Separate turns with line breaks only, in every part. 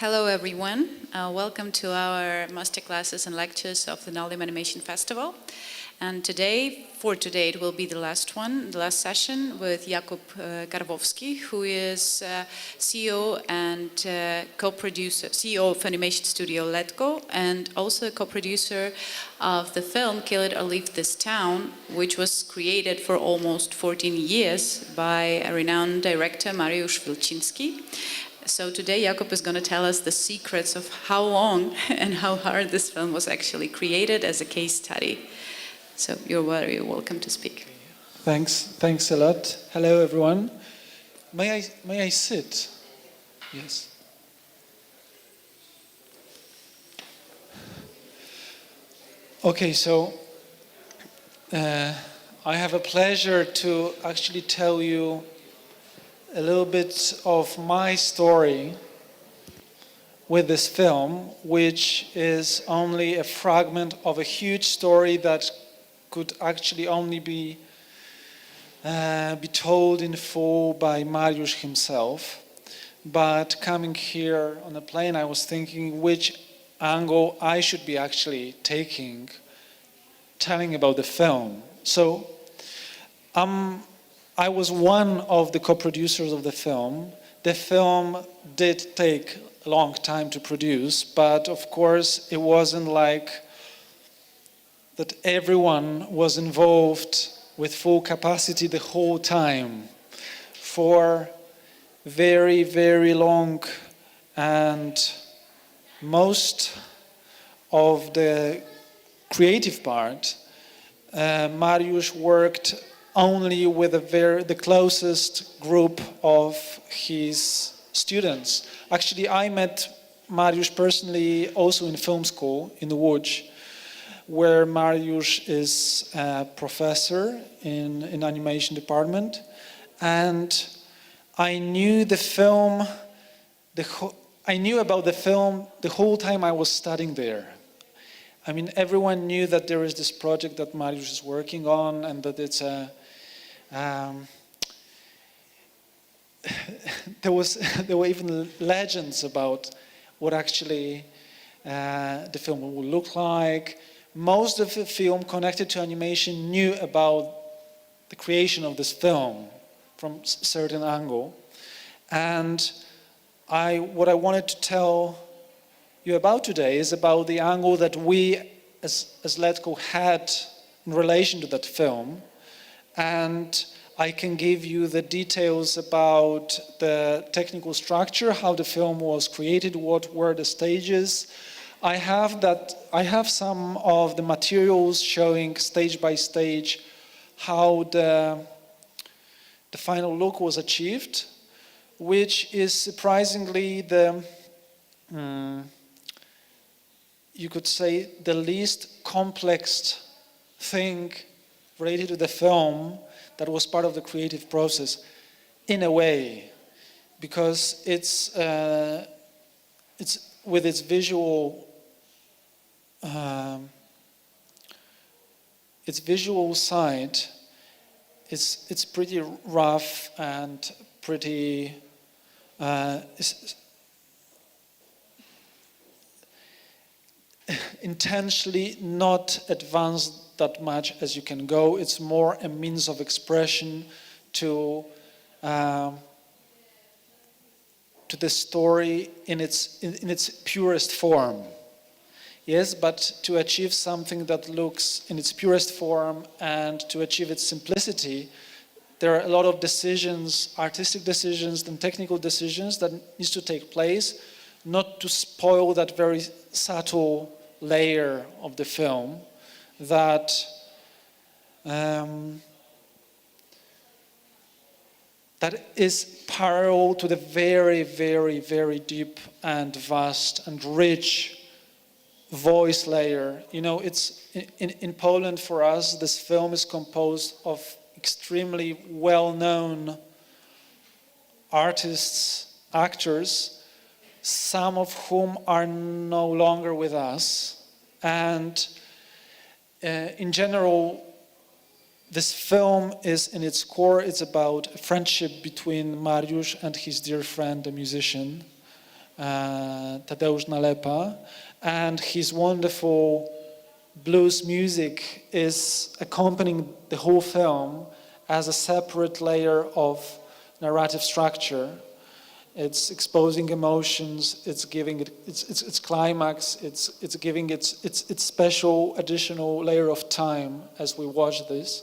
Hello everyone, welcome to our masterclasses and lectures of the Nalepa Animation Festival. And today it will be the last one, the last session with Jakub Karwowski, who is CEO and co-producer, CEO of animation studio Letgo, and also co-producer of the film Kill It or Leave This Town, which was created for almost 14 years by a renowned director, Mariusz Wilczynski. So today Jakub is going to tell us the secrets of how long and how hard this film was actually created as a case study. So you're very welcome to speak.
Thanks a lot. Hello everyone. May I sit? Yes. Okay, so I have a pleasure to actually tell you a little bit of my story with this film, which is only a fragment of a huge story that could actually only be told in full by Mariusz himself. But coming here on the plane, I was thinking which angle I should be actually telling about the film. So I was one of the co-producers of the film. The film did take a long time to produce, but of course it wasn't like that everyone was involved with full capacity the whole time. For very, very long, and most of the creative part, Mariusz worked only with the closest group of his students. Actually, I met Mariusz personally also in film school in Łódź, where Mariusz is a professor in animation department, and I knew the film. I knew about the film the whole time I was studying there. I mean, everyone knew that there is this project that Mariusz is working on, and that it's a there were even legends about what actually the film will look like. Most of the film connected to animation knew about the creation of this film from a certain angle. And what I wanted to tell you about today is about the angle that we as Letgo had in relation to that film. And I can give you the details about the technical structure, how the film was created, what were the stages. I have some of the materials showing stage by stage how the final look was achieved, which is surprisingly you could say the least complex thing related to the film that was part of the creative process, in a way, because it's with its visual side, it's pretty rough and pretty intentionally not advanced that much as you can go. It's more a means of expression to the story in its purest form. Yes, but to achieve something that looks in its purest form and to achieve its simplicity, there are a lot of decisions, artistic decisions and technical decisions that needs to take place, not to spoil that very subtle layer of the film that that is parallel to the very, very, very deep and vast and rich voice layer. You know, it's in Poland for us, this film is composed of extremely well-known artists, actors, some of whom are no longer with us. And in general, this film is in its core, it's about a friendship between Mariusz and his dear friend, a musician, Tadeusz Nalepa, and his wonderful blues music is accompanying the whole film as a separate layer of narrative structure. It's exposing emotions, it's giving it its climax, it's giving its special additional layer of time as we watch this.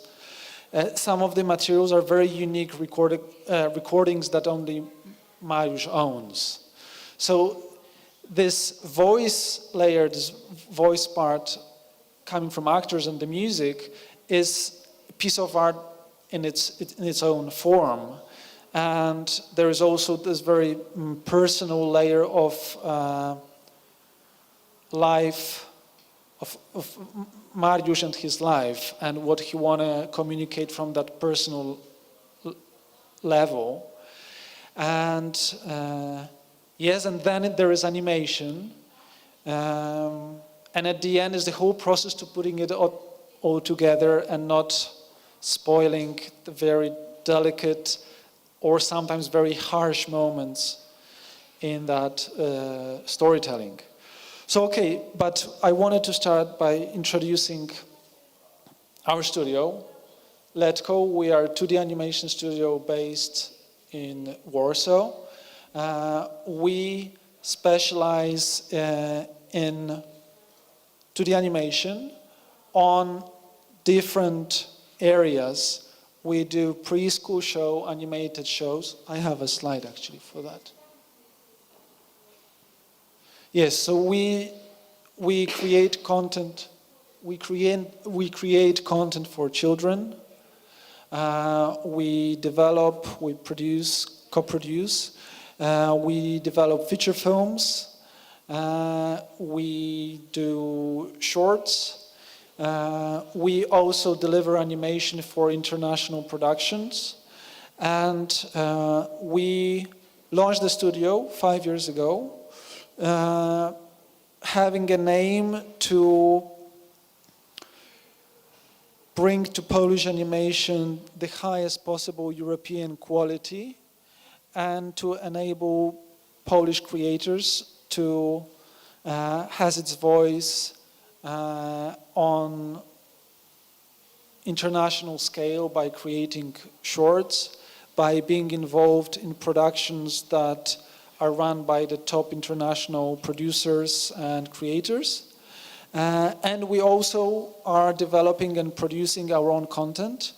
Some of the materials are very unique recordings that only Mariusz owns. So this voice layer, this voice part coming from actors and the music is a piece of art in its own form. And there is also this very personal layer of life, of Mariusz and his life, and what he want to communicate from that personal level. And yes, and then there is animation. And at the end is the whole process to putting it all together and not spoiling the very delicate or sometimes very harsh moments in that storytelling. So, okay, but I wanted to start by introducing our studio, Letko. We are a 2D animation studio based in Warsaw. We specialize in 2D animation on different areas. We do preschool show, animated shows. I have a slide actually for that. Yes, so we create content. We create content for children. We develop, we produce, co-produce. We develop feature films. We do shorts. We also deliver animation for international productions. And we launched the studio 5 years ago, having an aim to bring to Polish animation the highest possible European quality and to enable Polish creators to has its voice on international scale by creating shorts, by being involved in productions that are run by the top international producers and creators. And we also are developing and producing our own content.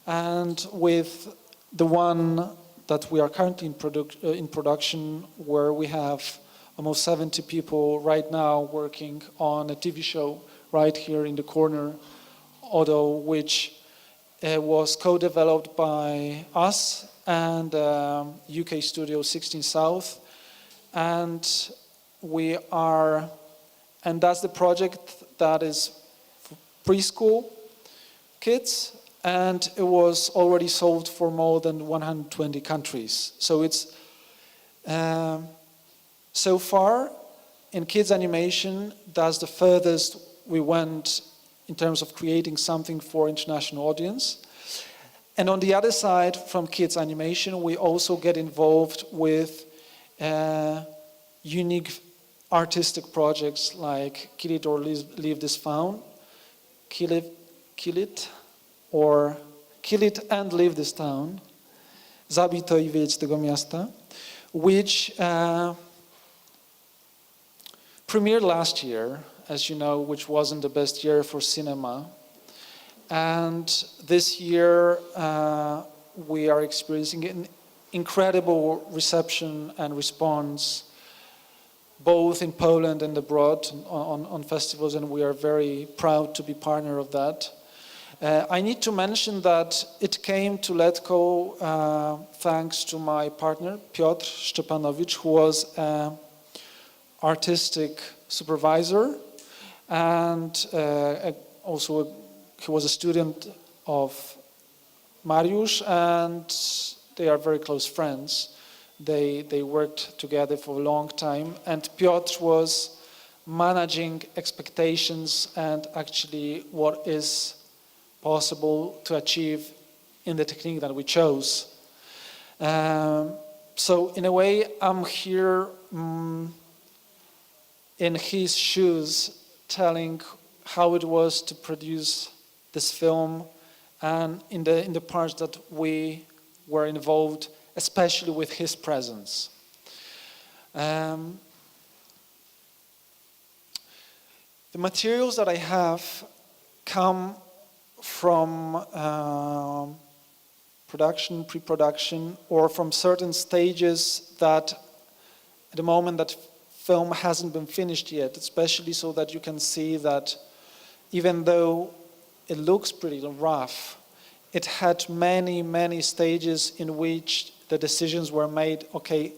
And with the one that we are currently in production, where we have almost 70 people right now working on a TV show right here in the corner, although which was co-developed by us and UK studio 16 South. And that's the project that is for preschool kids, and it was already sold for more than 120 countries. So it's so far in kids animation, that's the furthest we went in terms of creating something for international audience. And on the other side, from kids animation, we also get involved with unique artistic projects like Kill It or Leave This Town, Kill It and Leave This Town, Zabij to i wyjedź z tego miasta, which premiered last year, as you know, which wasn't the best year for cinema. And this year we are experiencing an incredible reception and response, both in Poland and abroad on festivals, and we are very proud to be partner of that. I need to mention that it came to Letko thanks to my partner, Piotr Szczepanowicz, who was artistic supervisor, and also he was a student of Mariusz, and they are very close friends. They worked together for a long time, and Piotr was managing expectations and actually what is possible to achieve in the technique that we chose. So in a way, I'm here in his shoes, telling how it was to produce this film, and in the parts that we were involved, especially with his presence. The materials that I have come from production, pre-production, or from certain stages that at the moment that film hasn't been finished yet, especially so that you can see that even though it looks pretty rough, it had many, many stages in which the decisions were made, okay,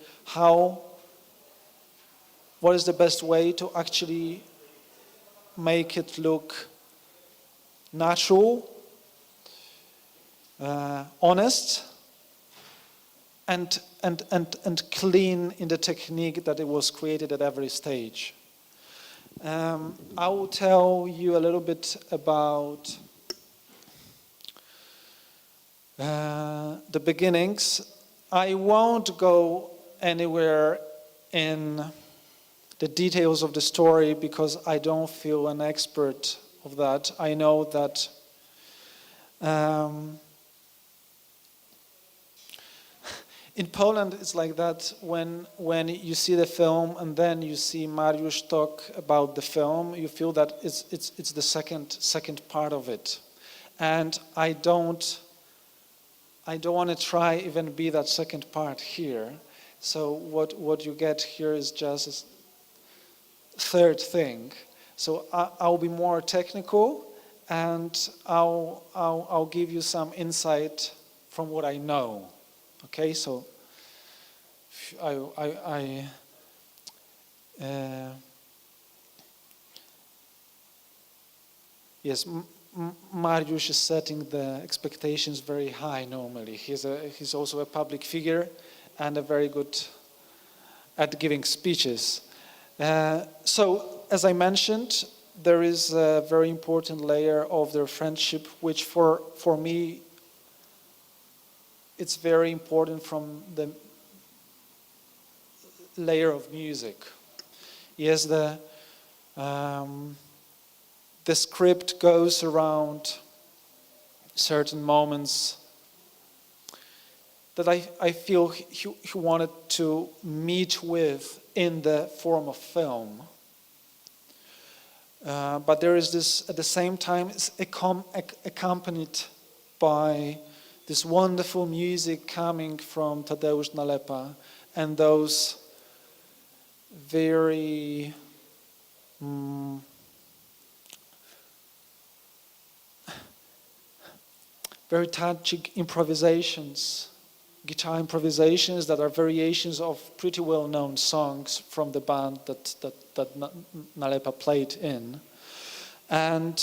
what is the best way to actually make it look natural, honest, and clean in the technique that it was created at every stage. I will tell you a little bit about the beginnings. I won't go anywhere in the details of the story because I don't feel an expert of that. I know that in Poland it's like that when you see the film and then you see Mariusz talk about the film, you feel that it's the second part of it. And I don't want to try even be that second part here. So what you get here is just a third thing. So I'll be more technical, and I'll give you some insight from what I know. Okay, so yes, Mariusz is setting the expectations very high normally. He's also a public figure and a very good at giving speeches. So, as I mentioned, there is a very important layer of their friendship, which for me, it's very important from the layer of music. Yes, the script goes around certain moments that I feel he wanted to meet with in the form of film. But there is this, at the same time, it's accompanied by this wonderful music coming from Tadeusz Nalepa and those very very touching improvisations, guitar improvisations that are variations of pretty well-known songs from the band that Nalepa played in. And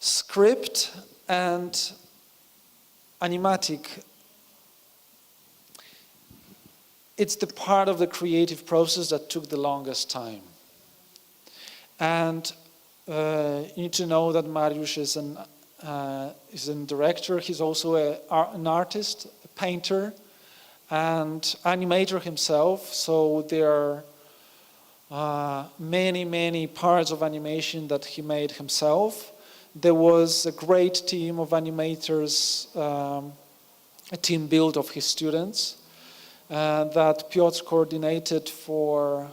script and animatic, it's the part of the creative process that took the longest time. And you need to know that Mariusz is a director. He's also an artist, a painter, and animator himself. So there are many parts of animation that he made himself. There was a great team of animators, a team built of his students that Piotr coordinated for,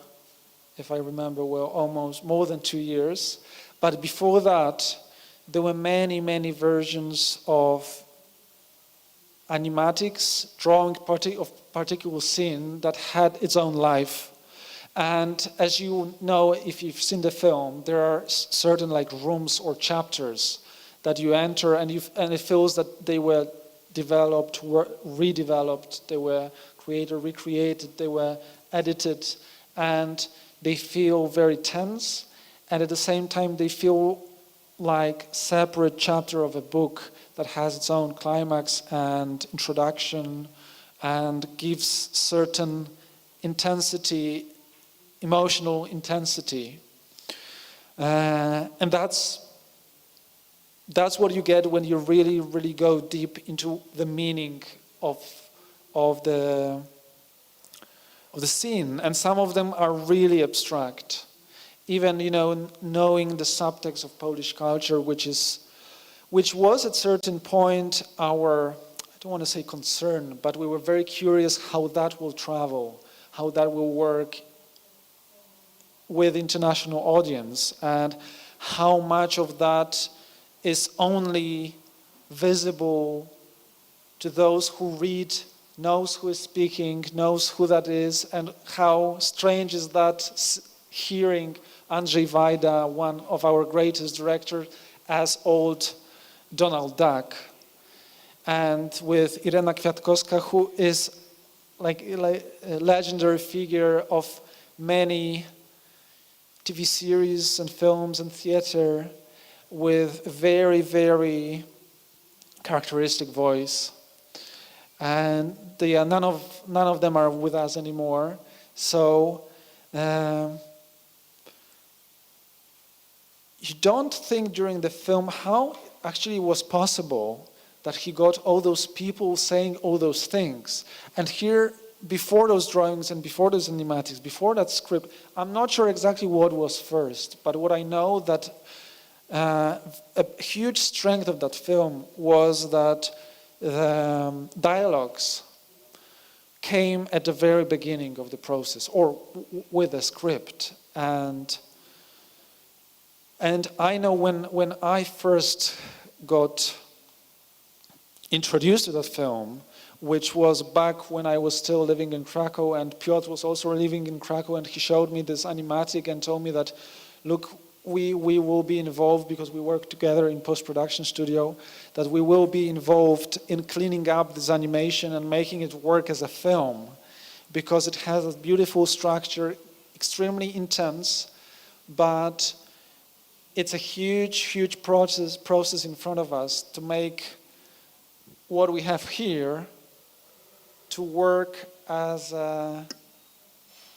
if I remember well, almost more than 2 years. But before that, there were many versions of animatics, drawing of particular scene that had its own life. And as you know, if you've seen the film, there are certain like rooms or chapters that you enter, and it feels that they were developed, redeveloped, they were created, recreated, they were edited, and they feel very tense, and at the same time they feel like separate chapter of a book that has its own climax and introduction and gives certain intensity, emotional intensity. And that's what you get when you really go deep into the meaning of of the scene, and some of them are really abstract. Even, knowing the subtext of Polish culture, which was at certain point our, I don't want to say concern, but we were very curious how that will travel, how that will work with international audience, and how much of that is only visible to those who read, knows who is speaking, knows who that is, and how strange is that hearing Andrzej Wajda, one of our greatest directors, as old Donald Duck, and with Irena Kwiatkowska, who is like a legendary figure of many TV series and films and theater, with very, very characteristic voice. And none of them are with us anymore. So you don't think during the film how actually it was possible that he got all those people saying all those things. And here, before those drawings and before those animatics, before that script, I'm not sure exactly what was first, but what I know that a huge strength of that film was that the dialogues came at the very beginning of the process, or with the script. And I know when I first got introduced to that film, which was back when I was still living in Krakow, and Piotr was also living in Krakow, and he showed me this animatic and told me that, look, we will be involved, because we work together in post-production studio, that we will be involved in cleaning up this animation and making it work as a film, because it has a beautiful structure, extremely intense, but it's a huge, huge process in front of us to make what we have here to work as a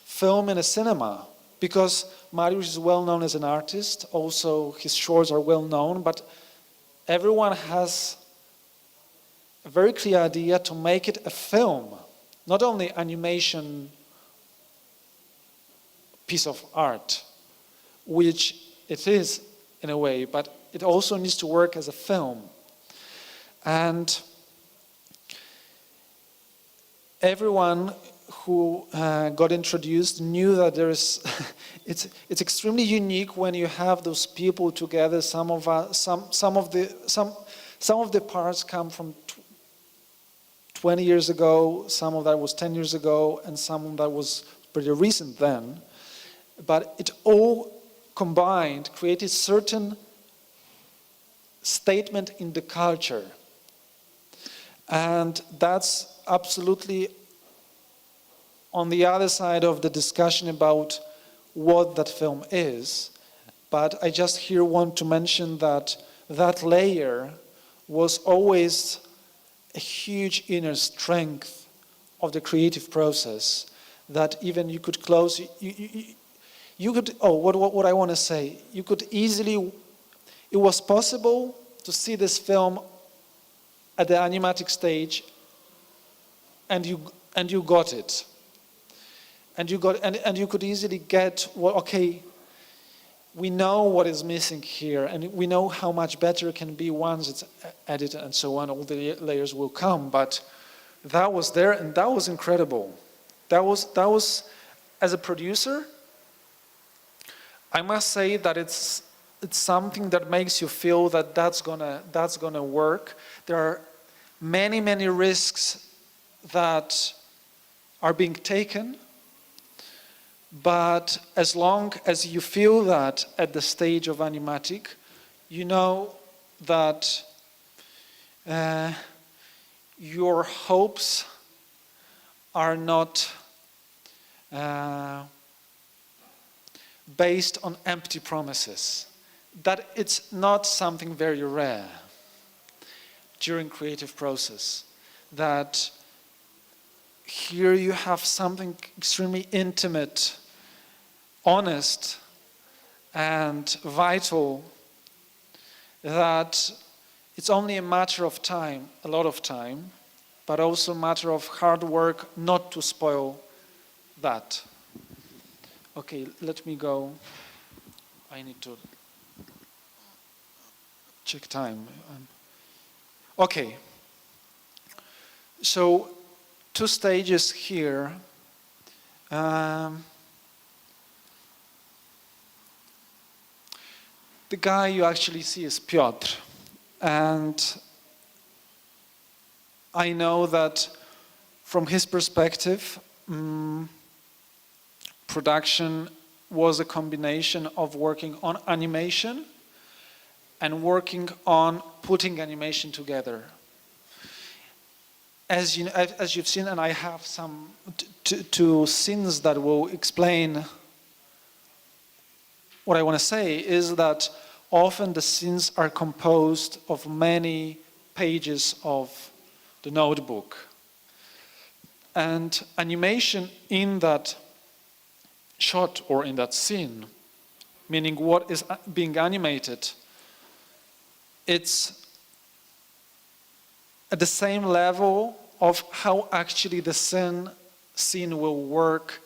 film in a cinema. Because Mariusz is well known as an artist, also his shorts are well known, but everyone has a very clear idea to make it a film, not only animation piece of art, which it is in a way, but it also needs to work as a film. And everyone who got introduced knew that there is, it's extremely unique when you have those people together. Some of the parts come from 20 years ago, some of that was 10 years ago, and some of that was pretty recent then. But it all combined created certain statement in the culture. And that's absolutely on the other side of the discussion about what that film is. But I just here want to mention that that layer was always a huge inner strength of the creative process, that even you could close, you could, what I want to say, you could easily, it was possible to see this film at the animatic stage, and you got it. And you could easily get, well, okay, we know what is missing here, and we know how much better it can be once it's edited and so on, all the layers will come, but that was there, and that was incredible. That was, as a producer, I must say that it's something that makes you feel that that's gonna work. There are many, many risks that are being taken, but as long as you feel that at the stage of animatic, you know that your hopes are not based on empty promises, that it's not something very rare during creative process, that here you have something extremely intimate, honest, and vital, that it's only a matter of time, a lot of time, but also a matter of hard work not to spoil that. Okay, let me go. I need to check time. Okay. So, 2 stages here. The guy you actually see is Piotr. And I know that from his perspective, production was a combination of working on animation and working on putting animation together. As you've seen, and I have some two scenes that will explain what I want to say, is that often the scenes are composed of many pages of the notebook. And animation in that shot or in that scene, meaning what is being animated, it's at the same level of how actually the scene will work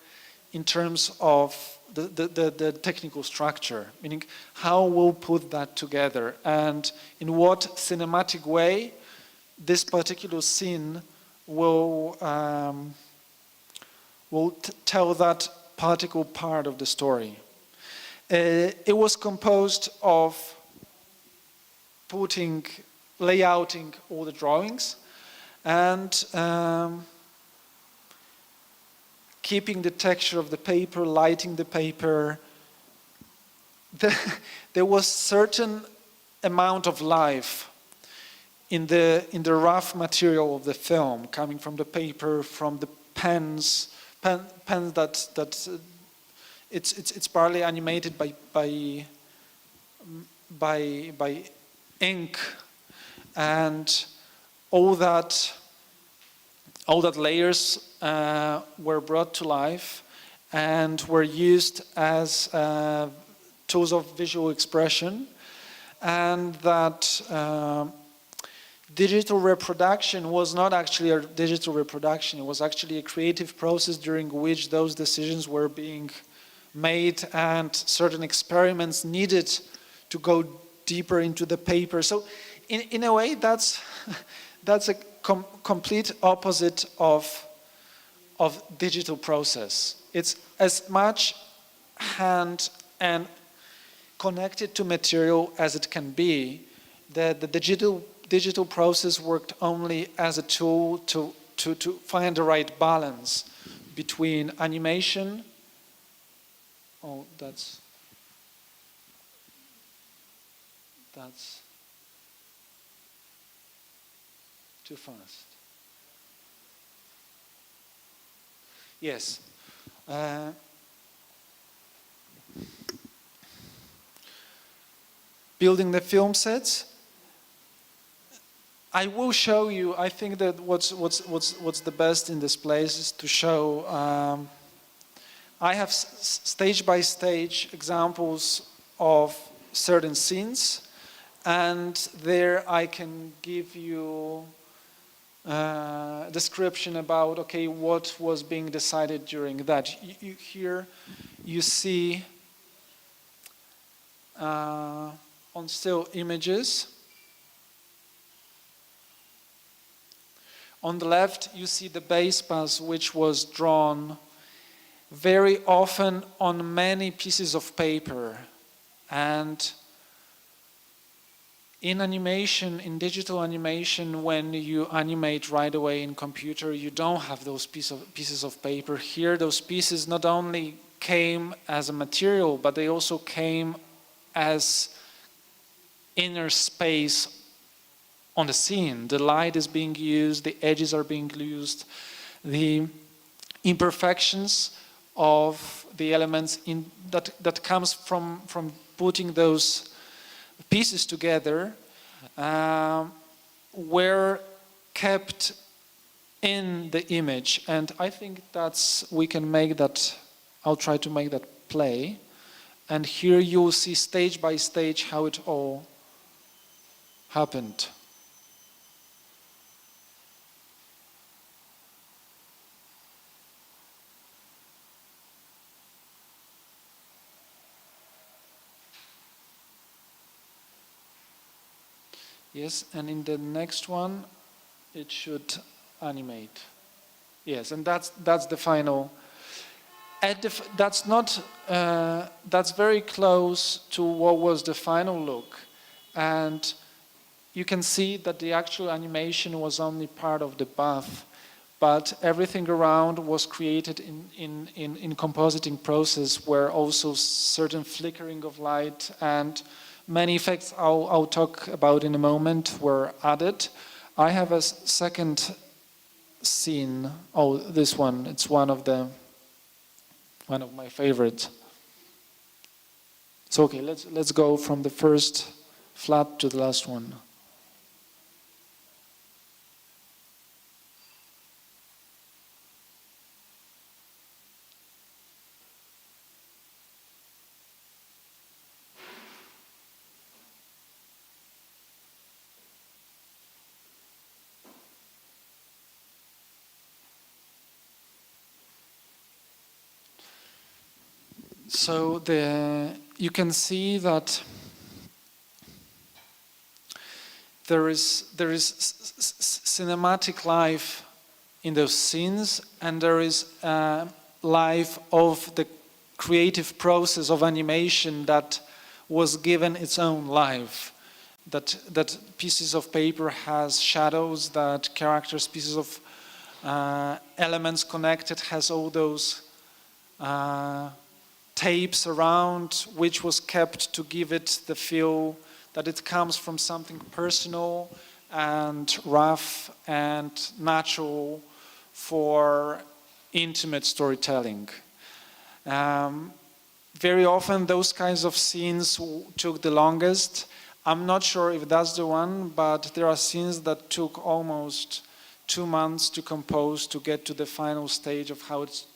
in terms of the technical structure, meaning how we'll put that together and in what cinematic way this particular scene will tell that particular part of the story. It was composed of layouting all the drawings and keeping the texture of the paper, lighting the paper. There was certain amount of life in the rough material of the film, coming from the paper, from the pens that it's partly animated by ink, and all that layers were brought to life and were used as tools of visual expression, and that digital reproduction was not actually a digital reproduction, it was actually a creative process during which those decisions were being made and certain experiments needed to go deeper into the paper. So in a way that's a complete opposite of digital process. It's as much hand and connected to material as it can be. The digital process worked only as a tool to find the right balance between animation. Oh, that's too fast. Yes. Building the film sets. I will show you. I think that what's the best in this place is to show. I have stage by stage examples of certain scenes, and there I can give you a description about what was being decided during that. Here you see on still images. On the left, you see the base pass, which was drawn very often on many pieces of paper. And in animation, in digital animation, when you animate right away in computer, you don't have those pieces of paper. Here, those pieces not only came as a material, but they also came as inner space on the scene. The light is being used, the edges are being used, the imperfections of the elements that comes from putting those pieces together were kept in the image. And I think we can make that, I'll try to make that play. And here you'll see stage by stage how it all happened. Yes, and in the next one, it should animate. Yes, and that's the final. That's not. That's very close to what was the final look, and you can see that the actual animation was only part of the bath, but everything around was created in compositing process, where also certain flickering of light and many effects I'll talk about in a moment were added. I have a second scene. Oh, this one. It's one of my favorites. So okay, let's go from the first flat to the last one. So you can see that there is cinematic life in those scenes, and there is life of the creative process of animation that was given its own life. That pieces of paper has shadows, that characters, pieces of elements connected has all those tapes around, which was kept to give it the feel that it comes from something personal and rough and natural for intimate storytelling. Very often those kinds of scenes took the longest. I'm not sure if that's the one, but there are scenes that took almost 2 months to compose to get to the final stage of how it's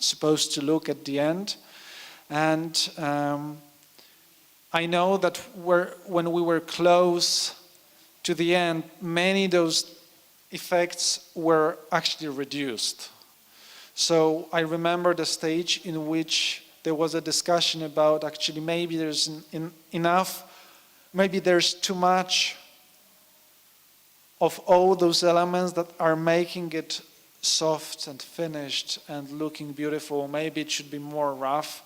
supposed to look at the end. And I know that when we were close to the end, many of those effects were actually reduced. So I remember the stage in which there was a discussion about actually maybe there's enough, maybe there's too much of all those elements that are making it soft and finished and looking beautiful. Maybe it should be more rough.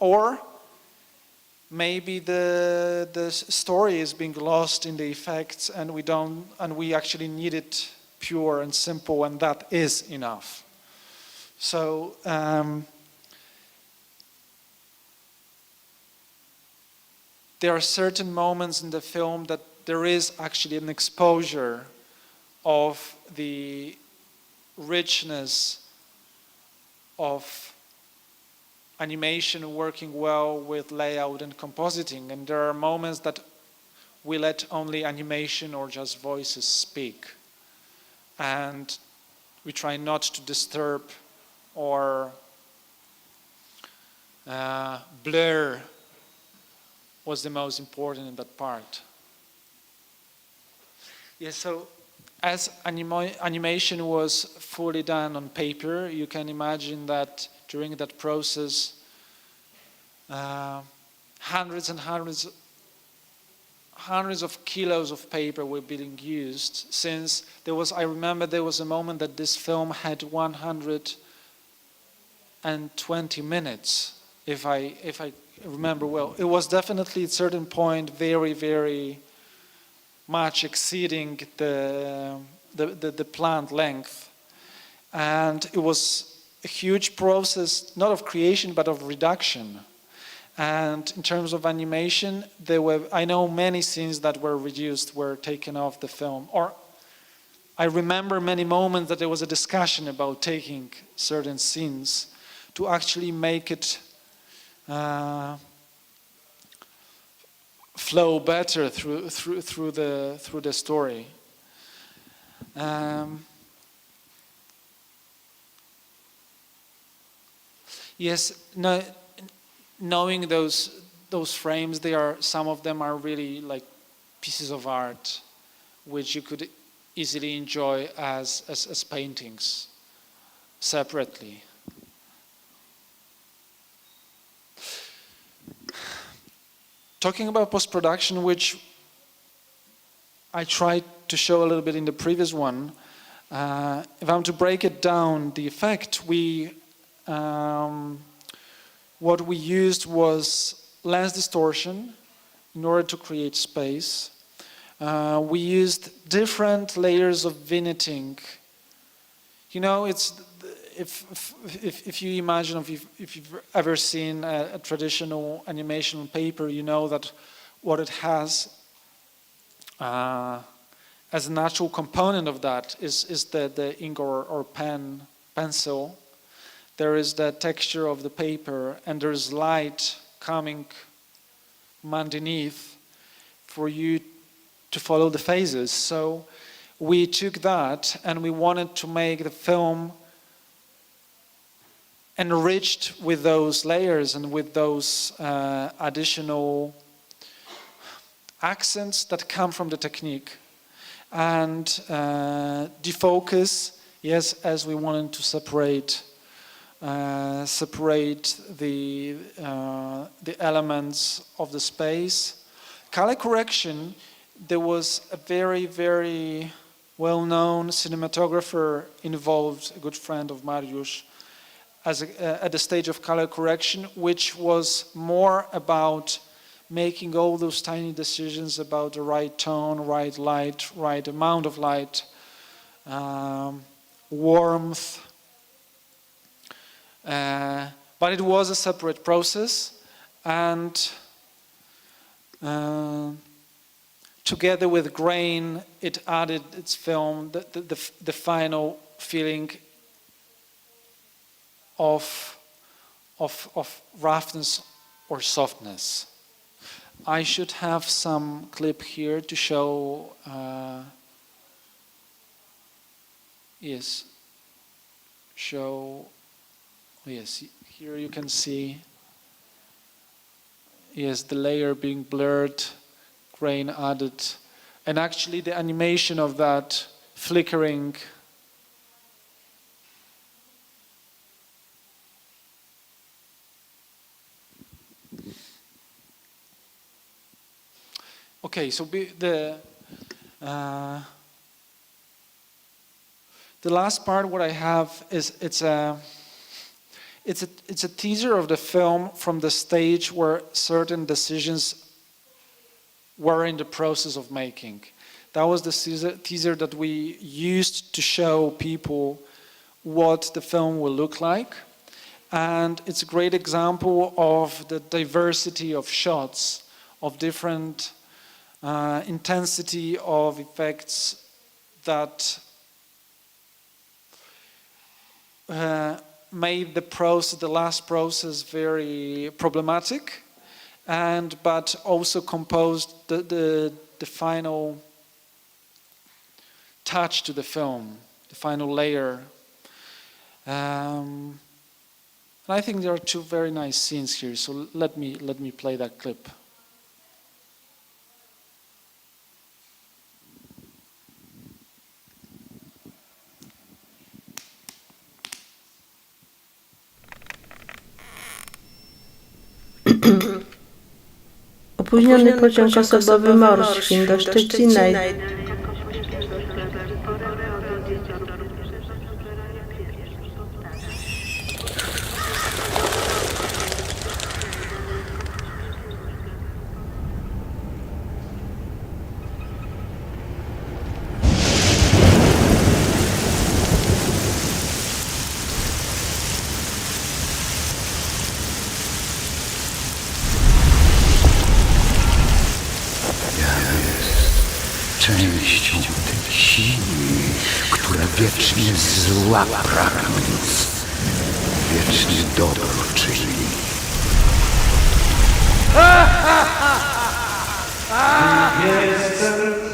Or maybe the story is being lost in the effects, and we actually need it pure and simple, and that is enough. So there are certain moments in the film that there is actually an exposure of the richness of animation working well with layout and compositing, and there are moments that we let only animation or just voices speak, and we try not to disturb or blur what's the most important in that part. Yes, so as animation was fully done on paper, you can imagine that during that process, hundreds and hundreds of kilos of paper were being used, since I remember there was a moment that this film had 120 minutes, if I remember well. It was definitely at a certain point very, very much exceeding the planned length. And it was a huge process, not of creation, but of reduction. And in terms of animation, I know many scenes that were reduced, were taken off the film. Or I remember many moments that there was a discussion about taking certain scenes to actually make it flow better through the story. Yes, no, knowing those frames, some of them are really like pieces of art, which you could easily enjoy as paintings separately. Talking about post-production, which I tried to show a little bit in the previous one. If I'm to break it down, the effect what we used was lens distortion in order to create space. We used different layers of vignetting. You know, it's if you imagine if you've ever seen a traditional animation on paper, you know that what it has as a natural component of that is the ink or pencil. There is the texture of the paper, and there's light coming from underneath for you to follow the phases. So we took that and we wanted to make the film enriched with those layers and with those additional accents that come from the technique. And defocus, yes, as we wanted to separate the elements of the space. Color correction, there was a very, very well-known cinematographer involved, a good friend of Mariusz, at the stage of color correction, which was more about making all those tiny decisions about the right tone, right light, right amount of light, warmth. But it was a separate process, and together with grain, it added its film, the final feeling of roughness or softness. I should have some clip here to show, yes, here you can see, yes, the layer being blurred, grain added, and actually the animation of that flickering. Okay, so the last part what I have is it's a teaser of the film from the stage where certain decisions were in the process of making. That was the teaser that we used to show people what the film will look like. And it's a great example of the diversity of shots, of different intensity of effects that made the last process very problematic, but also composed the final touch to the film, the final layer. And I think there are two very nice scenes here, so let me play that clip.
Opóźniony pociąg osobowy Morszwin do Szczecina.
Częścią tej siły, która wiecznie zła pragnąc, wiecznie dobro czyni.
Jestem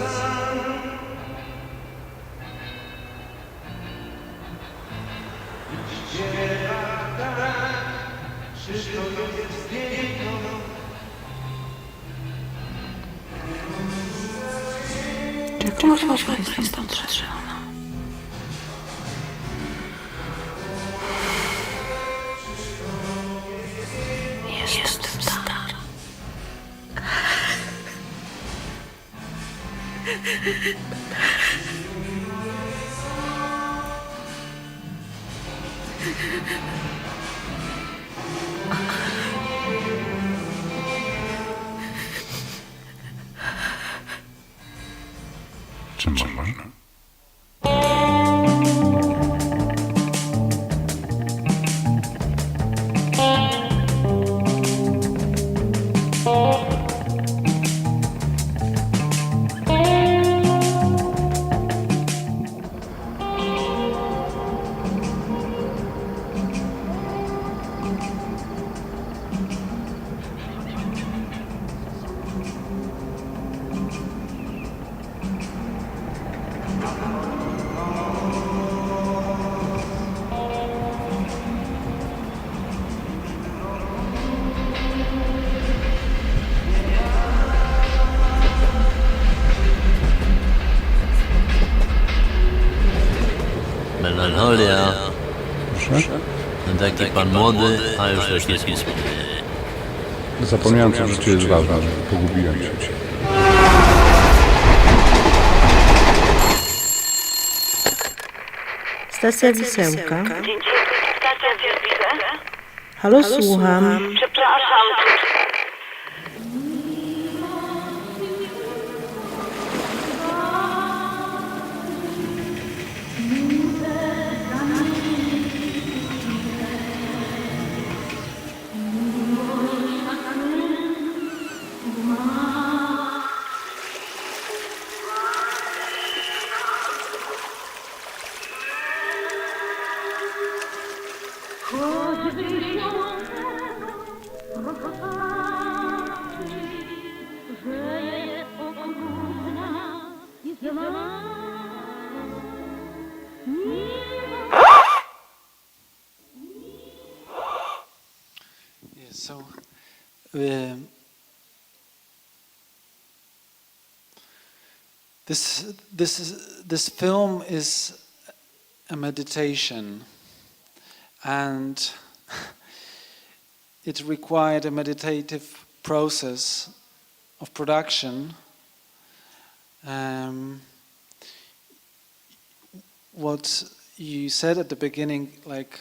Czemu się jestem potrzebna? Jestem stara.
Czy można?
Melancholia.
Proszę?
Ten taki pan młody, a już leśnicki smutny.
Zapomniałem, co w życiu jest ważne, że pogubiłem się.
Stacja Wisełka.
Dzień dobry, stacja Wielbice.
Halo, słucham.
Przepraszam.
So, this film is a meditation, and it required a meditative process of production. What you said at the beginning, like,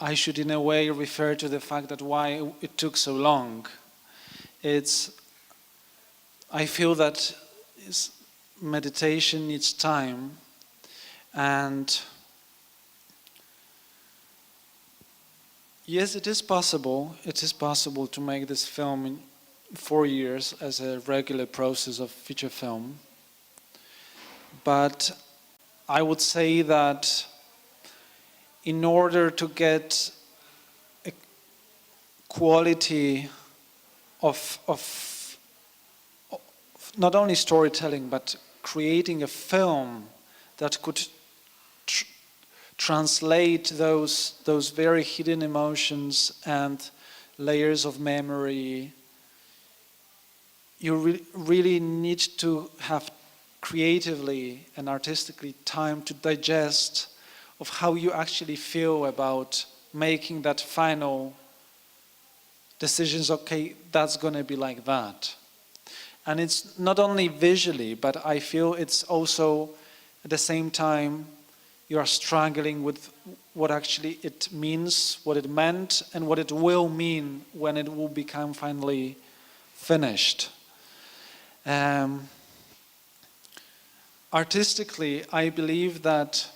I should in a way refer to the fact that why it took so long. I feel that meditation needs time, and yes, it is possible to make this film in 4 years as a regular process of feature film. But I would say that in order to get a quality of not only storytelling, but creating a film that could translate those very hidden emotions and layers of memory, you really need to have creatively and artistically time to digest of how you actually feel about making that final decisions. Okay, that's going to be like that. And it's not only visually, but I feel it's also at the same time you are struggling with what actually it means, what it meant, and what it will mean when it will become finally finished. Artistically, I believe that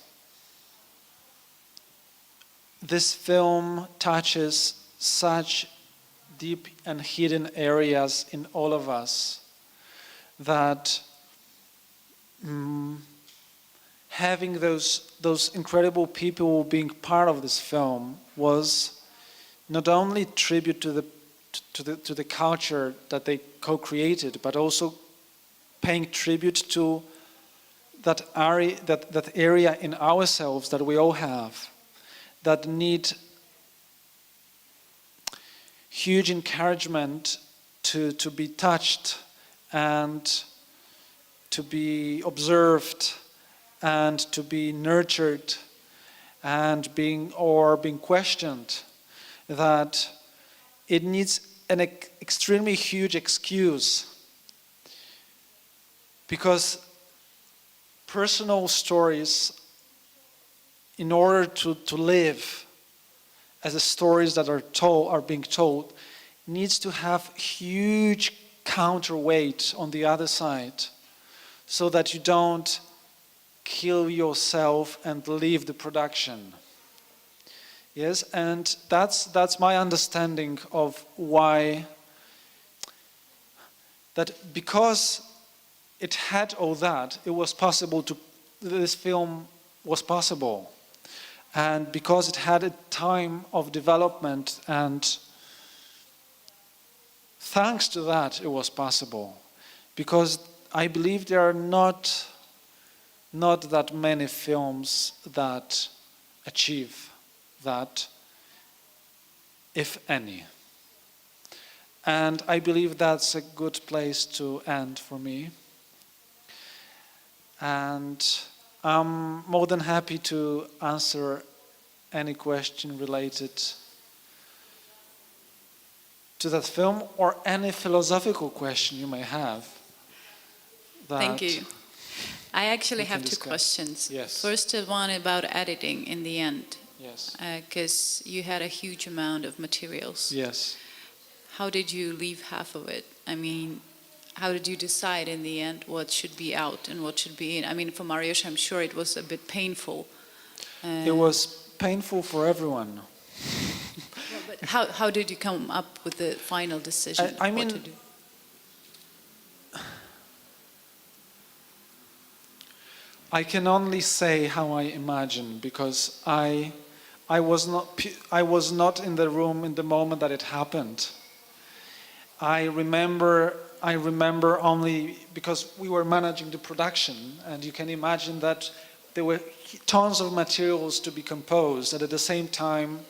this film touches such deep and hidden areas in all of us that having those incredible people being part of this film was not only tribute to the culture that they co-created, but also paying tribute to that area in ourselves that we all have that need huge encouragement to be touched and to be observed and to be nurtured and being questioned, that it needs an extremely huge excuse because personal stories, in order to live as the stories that are being told, needs to have huge counterweight on the other side, so that you don't kill yourself and leave the production. Yes, and that's my understanding of why, that because it had all that, it was possible to, this film was possible. And because it had a time of development, and thanks to that it was possible. Because I believe there are not that many films that achieve that, if any. And I believe that's a good place to end for me. And I'm more than happy to answer any question related to that film, or any philosophical question you may have.
Thank you. I actually have two
discuss.
questions.
Yes.
First one about editing in the end,
Yes.
because you had a huge amount of materials.
Yes.
How did you leave half of it? I mean, how did you decide in the end what should be out and what should be in? I mean, for Mariusz, I'm sure it was a bit painful.
It was painful for everyone.
But how did you come up with the final decision
I
of
mean,
what to do?
I can only say how I imagine, because I was not in the room in the moment that it happened. I remember only because we were managing the production, and you can imagine that there were tons of materials to be composed, and at the same time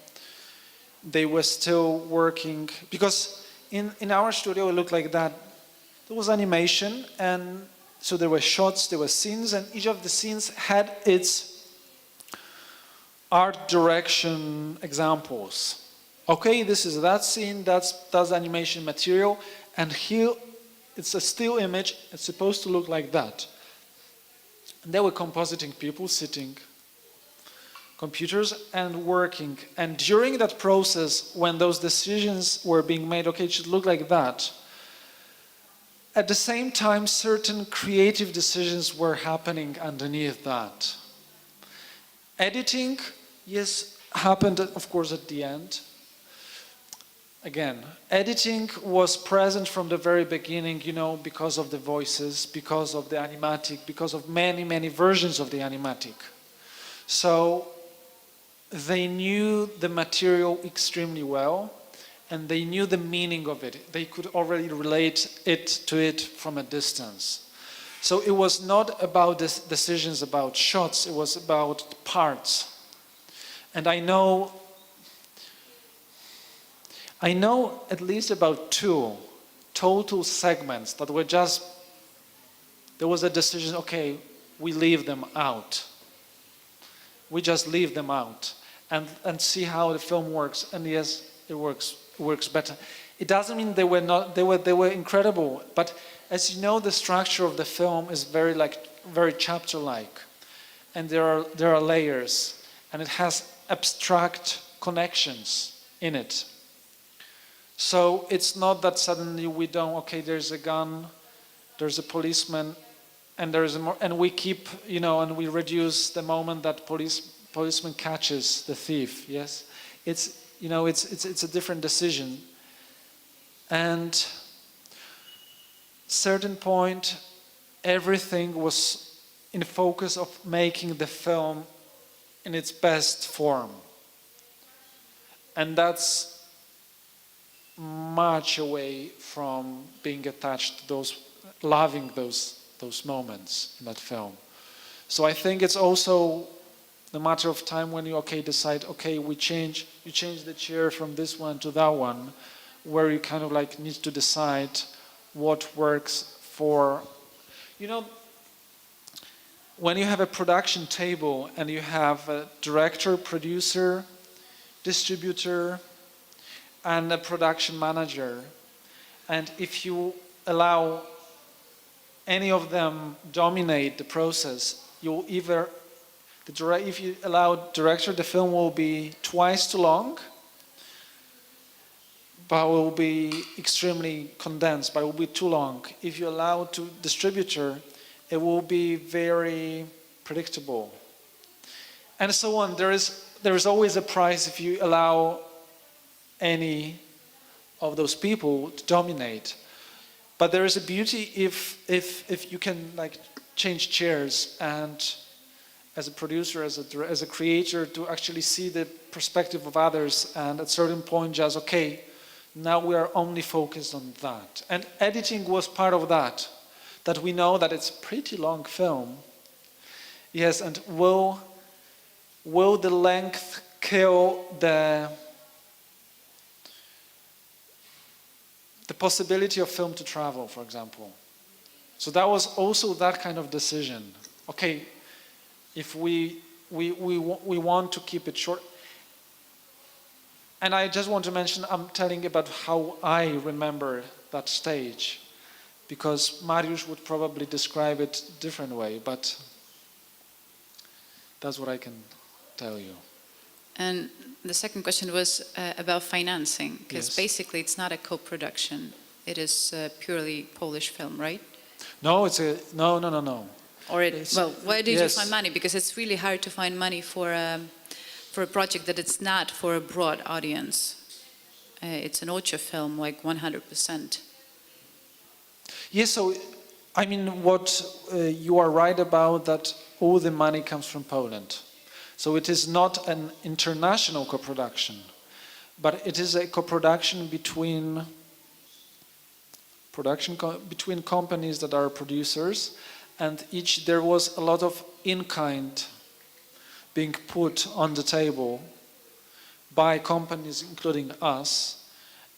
they were still working, because in our studio it looked like that. There was animation, and so there were shots, there were scenes, and each of the scenes had its art direction examples. Okay, this is that scene, that's animation material, and here it's a still image, it's supposed to look like that. And there were compositing people sitting, computers, and working. And during that process, when those decisions were being made, okay, it should look like that, at the same time, certain creative decisions were happening underneath that. Editing, yes, happened, of course, at the end. Again, editing was present from the very beginning, you know, because of the voices, because of the animatic, because of many, many versions of the animatic. So they knew the material extremely well, and they knew the meaning of it. They could already relate to it from a distance. So it was not about decisions about shots, it was about parts. And I know at least about 2 total segments that were just, there was a decision, okay, we leave them out. We just leave them out and see how the film works. And yes, it works better. It doesn't mean they were incredible, but as you know, the structure of the film is very chapter-like, and there are layers, and it has abstract connections in it. So it's not that suddenly we don't, okay, there's a gun, there's a policeman, and and we keep, you know, and we reduce the moment that policeman catches the thief. Yes, it's, you know, it's a different decision. And certain point, everything was in focus of making the film in its best form. And that's much away from being attached to loving those moments in that film. So I think it's also the matter of time when you decide, you change the chair from this one to that one, where you kind of like need to decide what works for, you know, when you have a production table and you have a director, producer, distributor, and a production manager, and if you allow any of them dominate the process, you'll either, if you allow director, the film will be twice too long, but will be extremely condensed, but it will be too long. If you allow to distributor, it will be very predictable. And so on. There is always a price if you allow any of those people to dominate. But there is a beauty if you can like change chairs and as a producer, as a creator, to actually see the perspective of others, and at a certain point just, okay, now we are only focused on that. And editing was part of that we know that it's a pretty long film. Yes, and will the length kill the possibility of film to travel, for example? So that was also that kind of decision. Okay, if we want to keep it short. And I just want to mention, I'm telling about how I remember that stage, because Mariusz would probably describe it a different way, but that's what I can tell you.
And the second question was about financing, because
Yes.
basically it's not a co-production. It is a purely Polish film, right?
No, it's a no.
Or well, where did you
yes.
find money? Because it's really hard to find money for a project that it's not for a broad audience. It's an Ocho film, like 100%.
Yes, so I mean, what you are right about, that all the money comes from Poland. So it is not an international co-production, but it is a co-production between companies that are producers, and there was a lot of in-kind being put on the table by companies, including us,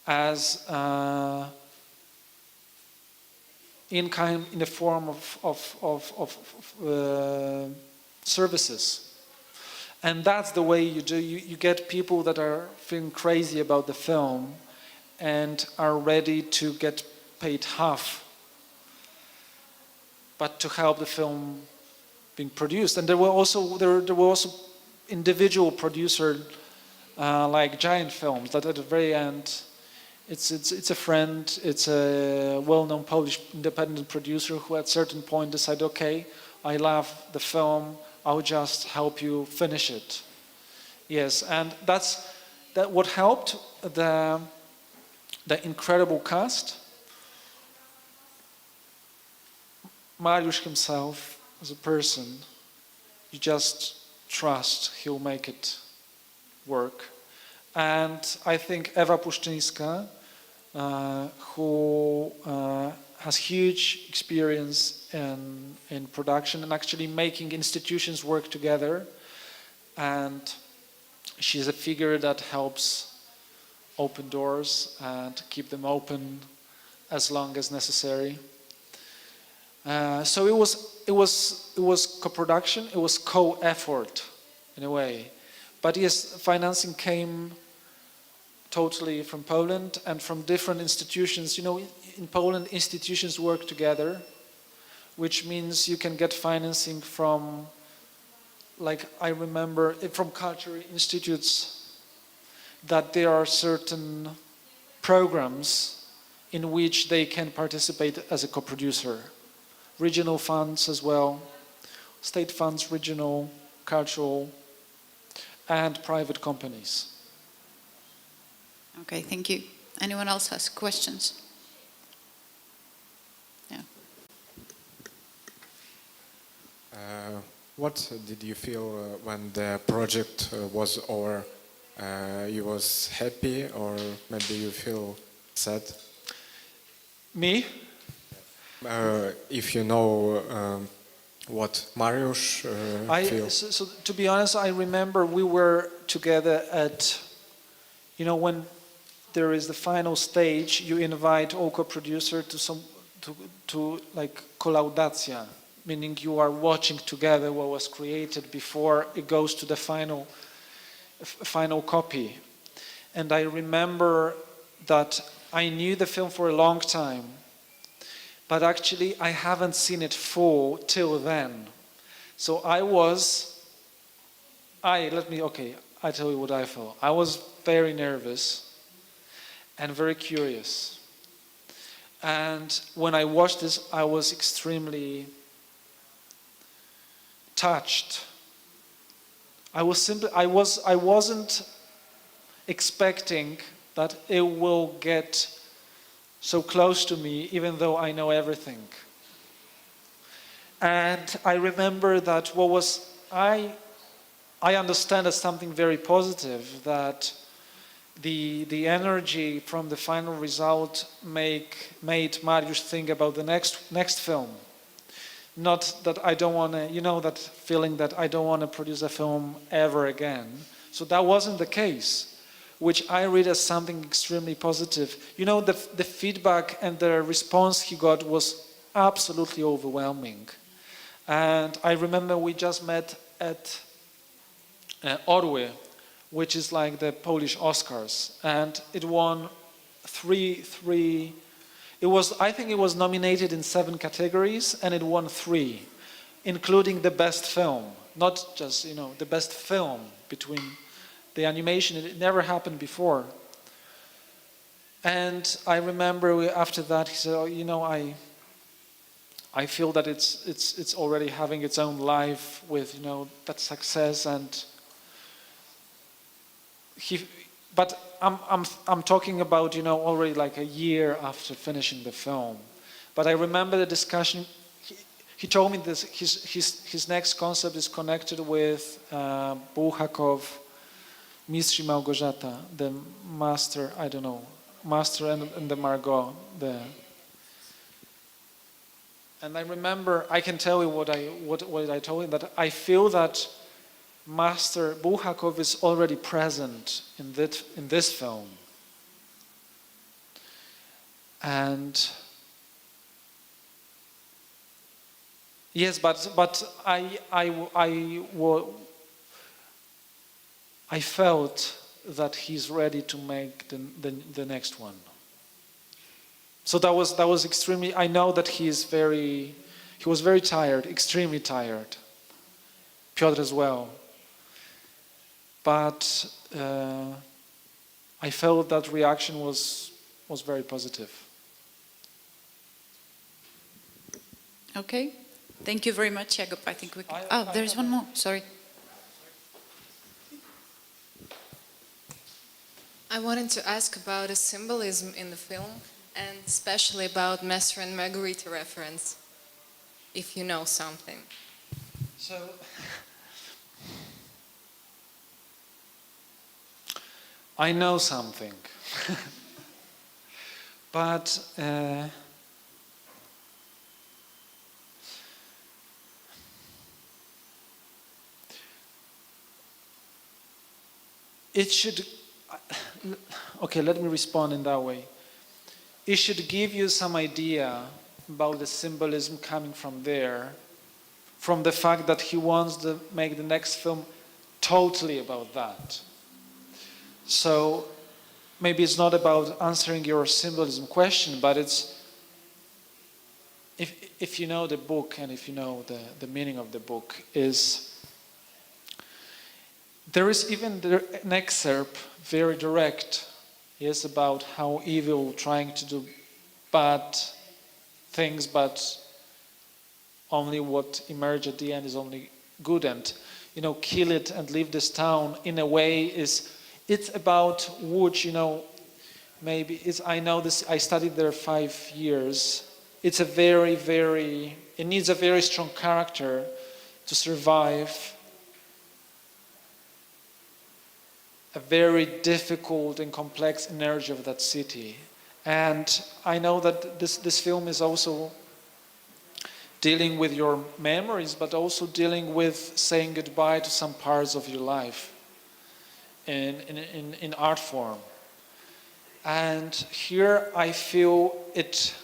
as in-kind in the form of services. And that's the way you do. You get people that are feeling crazy about the film and are ready to get paid half, but to help the film being produced. And there were also individual producers like Giant Films that at the very end, it's a friend, it's a well-known Polish independent producer who at a certain point decided, okay, I love the film, I'll just help you finish it. Yes, and that what helped the incredible cast. Mariusz himself as a person, you just trust he'll make it work. And I think Ewa Puszczyńska, who has huge experience in production and actually making institutions work together, and she's a figure that helps open doors and keep them open as long as necessary. So it was co-production, it was co-effort in a way. But yes, financing came totally from Poland and from different institutions. You know, in Poland, institutions work together, which means you can get financing from, like I remember, from cultural institutes, that there are certain programs in which they can participate as a co-producer. Regional funds as well, state funds, regional, cultural, and private companies.
Okay, thank you. Anyone else has questions? Yeah.
What did you feel when the project was over? You was happy, or maybe you feel sad?
Me?
If you know what Mariusz feels.
So to be honest, I remember we were together at, you know, when there is the final stage, you invite all co-producer to like kolaudacja, meaning you are watching together what was created before it goes to the final copy. And I remember that I knew the film for a long time. but actually I haven't seen it full till then. So I tell you what I felt. I was very nervous and very curious. And when I watched this, I was extremely touched. I wasn't expecting that it will get so close to me, even though I know everything. And I remember that I understand as something very positive, that the energy from the final result made Mariusz think about the next film. Not that I don't want to, that feeling that I don't want to produce a film ever again. So that wasn't the case, which I read as something extremely positive. The feedback and the response he got was absolutely overwhelming. And I remember we just met at Ottawa, which is like the Polish Oscars, and it won three. I think it was nominated in 7 categories, and it won 3, including the best film. Not just the best film between the animation. It never happened before. And I remember after that he said, I feel that it's already having its own life with that success, and but I'm talking about already like a year after finishing the film. But I remember the discussion. He told me this. His next concept is connected with Bułhakow, Mistrz i Małgorzata, the master. I don't know, master and the Margot. And I remember, I can tell you what I told him, that I feel that Master Bułhakow is already present in this film. And yes, but I felt that he's ready to make the next one. So that was extremely. I know that he was very tired, extremely tired. Piotr as well. But I felt that reaction was very positive.
Okay, thank you very much, Jakub. I think we can. There's one more. Sorry.
I wanted to ask about the symbolism in the film, and especially about Messer and Margarita reference, if you know something.
So, I know something, but it should. Okay, let me respond in that way. It should give you some idea about the symbolism coming from there, from the fact that he wants to make the next film totally about that. So maybe it's not about answering your symbolism question, but it's if you know the book and if you know the meaning of the book, there is even an excerpt, very direct, yes, about how evil trying to do bad things, but only what emerge at the end is only good, and kill it and leave this town in a way it's about which maybe it's. I know this. I studied there 5 years. It's a very, very. It needs a very strong character to survive a very difficult and complex energy of that city. And I know that this film is also dealing with your memories, but also dealing with saying goodbye to some parts of your life in art form. And here I feel it,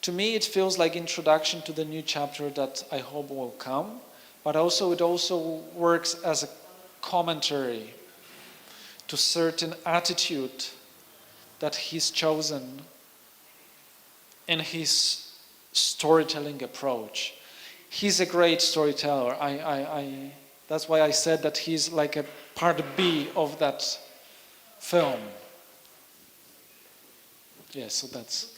to me it feels like introduction to the new chapter that I hope will come, but also it also works as a commentary to certain attitude that he's chosen in his storytelling approach. He's a great storyteller. That's why I said that he's like a part B of that film. Yes, so that's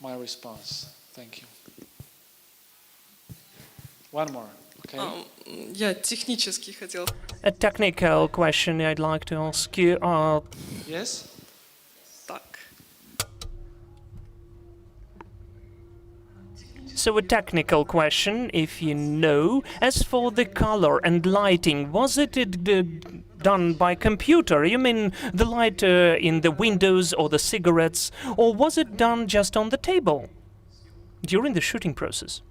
my response. Thank you. One more, okay?
Я технически хотел.
A technical question I'd like to ask you.
Yes?
Так.
So a technical question, if you know, as for the color and lighting, was it done by computer? You mean the light in the windows or the cigarettes, or was it done just on the table during the shooting process?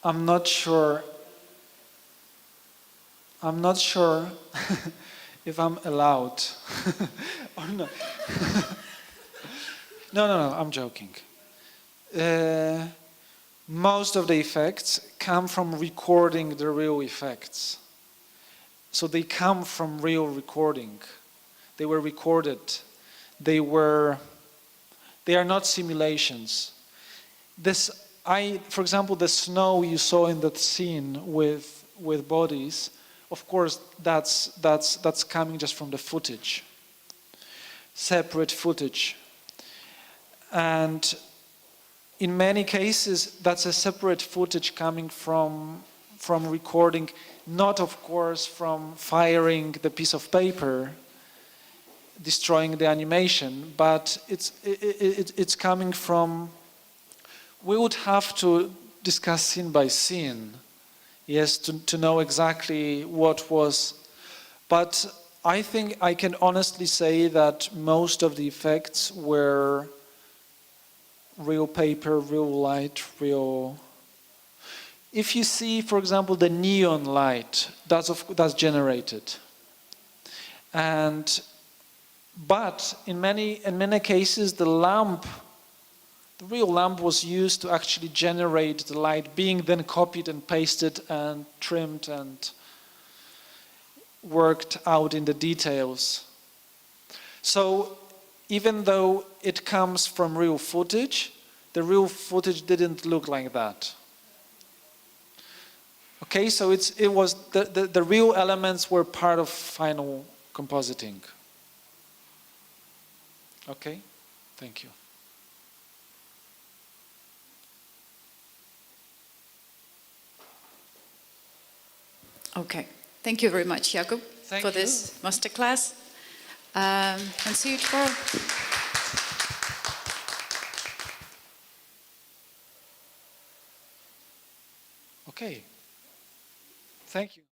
I'm not sure if I'm allowed or not. No, I'm joking. Most of the effects come from recording the real effects. So they come from real recording. They were recorded. They are not simulations. For example, the snow you saw in that scene with bodies, of course, that's coming just from the footage, separate footage. And in many cases, that's a separate footage coming from recording, not of course from firing the piece of paper, destroying the animation, but it's coming from. We would have to discuss scene by scene, yes, to know exactly what was. But I think I can honestly say that most of the effects were real paper, real light, real. If you see, for example, the neon light, that's generated. But in many cases, the real lamp was used to actually generate the light, being then copied and pasted and trimmed and worked out in the details. So even though it comes from real footage, the real footage didn't look like that. Okay, so it was the real elements were part of final compositing. Okay, thank you.
Okay, thank you very much, Jakub,
Thank
for
you.
this masterclass. And see you tomorrow.
Okay, thank you.